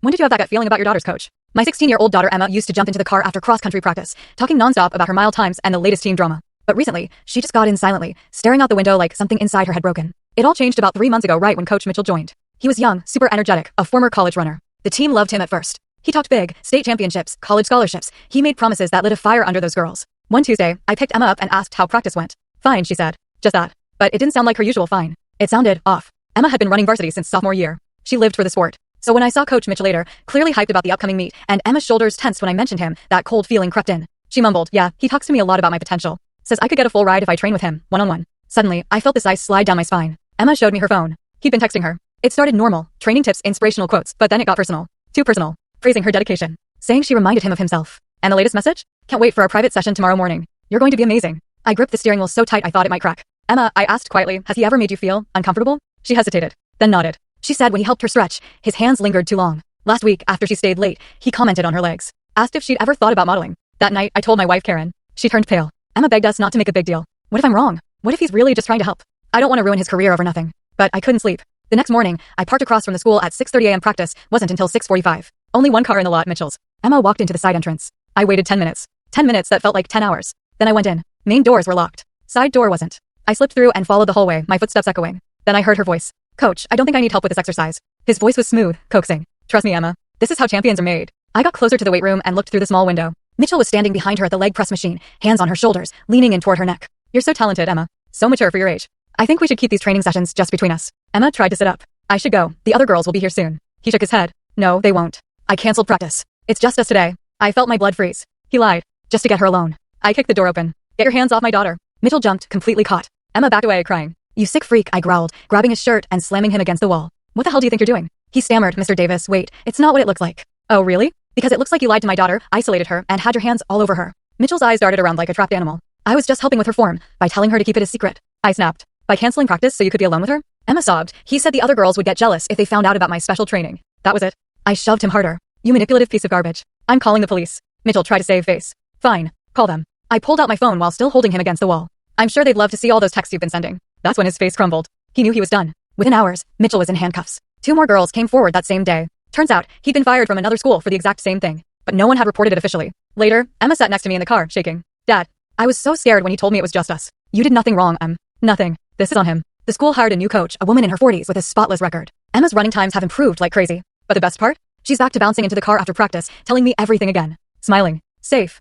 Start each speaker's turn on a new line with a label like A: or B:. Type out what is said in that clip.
A: When did you have that gut feeling about your daughter's coach? My 16-year-old daughter Emma used to jump into the car after cross-country practice, talking nonstop about her mile times and the latest team drama. But recently, she just got in silently, staring out the window like something inside her had broken. It all changed about 3 months ago, right when Coach Mitchell joined. He was young, super energetic, a former college runner. The team loved him at first. He talked big, state championships, college scholarships. He made promises that lit a fire under those girls. One Tuesday, I picked Emma up and asked how practice went. Fine, she said. Just that. But it didn't sound like her usual fine. It sounded off. Emma had been running varsity since sophomore year. She lived for the sport. So when I saw Coach Mitchell later, clearly hyped about the upcoming meet, and Emma's shoulders tensed when I mentioned him, that cold feeling crept in. She mumbled, yeah, he talks to me a lot about my potential. Says I could get a full ride if I train with him, one-on-one. Suddenly, I felt this ice slide down my spine. Emma showed me her phone. He'd been texting her. It started normal, training tips, inspirational quotes, but then it got personal. Too personal. Praising her dedication. Saying she reminded him of himself. And the latest message? Can't wait for our private session tomorrow morning. You're going to be amazing. I gripped the steering wheel so tight I thought it might crack. Emma, I asked quietly, has he ever made you feel uncomfortable? She hesitated, then nodded. She said when he helped her stretch, his hands lingered too long. Last week, after she stayed late, he commented on her legs. Asked if she'd ever thought about modeling. That night, I told my wife Karen. She turned pale. Emma begged us not to make a big deal. What if I'm wrong? What if he's really just trying to help? I don't want to ruin his career over nothing. But I couldn't sleep. The next morning, I parked across from the school at 6:30 a.m. Practice wasn't until 6:45. Only one car in the lot, Mitchell's. Emma walked into the side entrance. I waited 10 minutes. 10 minutes that felt like 10 hours. Then I went in. Main doors were locked. Side door wasn't. I slipped through and followed the hallway, my footsteps echoing. Then I heard her voice. Coach, I don't think I need help with this exercise. His voice was smooth, coaxing. Trust me, Emma. This is how champions are made. I got closer to the weight room and looked through the small window. Mitchell was standing behind her at the leg press machine, hands on her shoulders, leaning in toward her neck. You're so talented, Emma. So mature for your age. I think we should keep these training sessions just between us. Emma tried to sit up. I should go. The other girls will be here soon. He shook his head. No, they won't. I canceled practice. It's just us today. I felt my blood freeze. He lied. Just to get her alone. I kicked the door open. Get your hands off my daughter. Mitchell jumped, completely caught. Emma backed away, crying. You sick freak, I growled, grabbing his shirt and slamming him against the wall. What the hell do you think you're doing? He stammered, Mr. Davis, wait, it's not what it looks like. Oh, really? Because it looks like you lied to my daughter, isolated her, and had your hands all over her. Mitchell's eyes darted around like a trapped animal. I was just helping with her form, by telling her to keep it a secret. I snapped. By canceling practice so you could be alone with her? Emma sobbed. He said the other girls would get jealous if they found out about my special training. That was it. I shoved him harder. You manipulative piece of garbage. I'm calling the police. Mitchell tried to save face. Fine. Call them. I pulled out my phone while still holding him against the wall. I'm sure they'd love to see all those texts you've been sending. That's when his face crumbled. He knew he was done. Within hours, Mitchell was in handcuffs. 2 more girls came forward that same day. Turns out, he'd been fired from another school for the exact same thing. But no one had reported it officially. Later, Emma sat next to me in the car, shaking. Dad, I was so scared when you told me it was just us. You did nothing wrong, Em. Nothing. This is on him. The school hired a new coach, a woman in her 40s with a spotless record. Emma's running times have improved like crazy. But the best part? She's back to bouncing into the car after practice, telling me everything again. Smiling. Safe.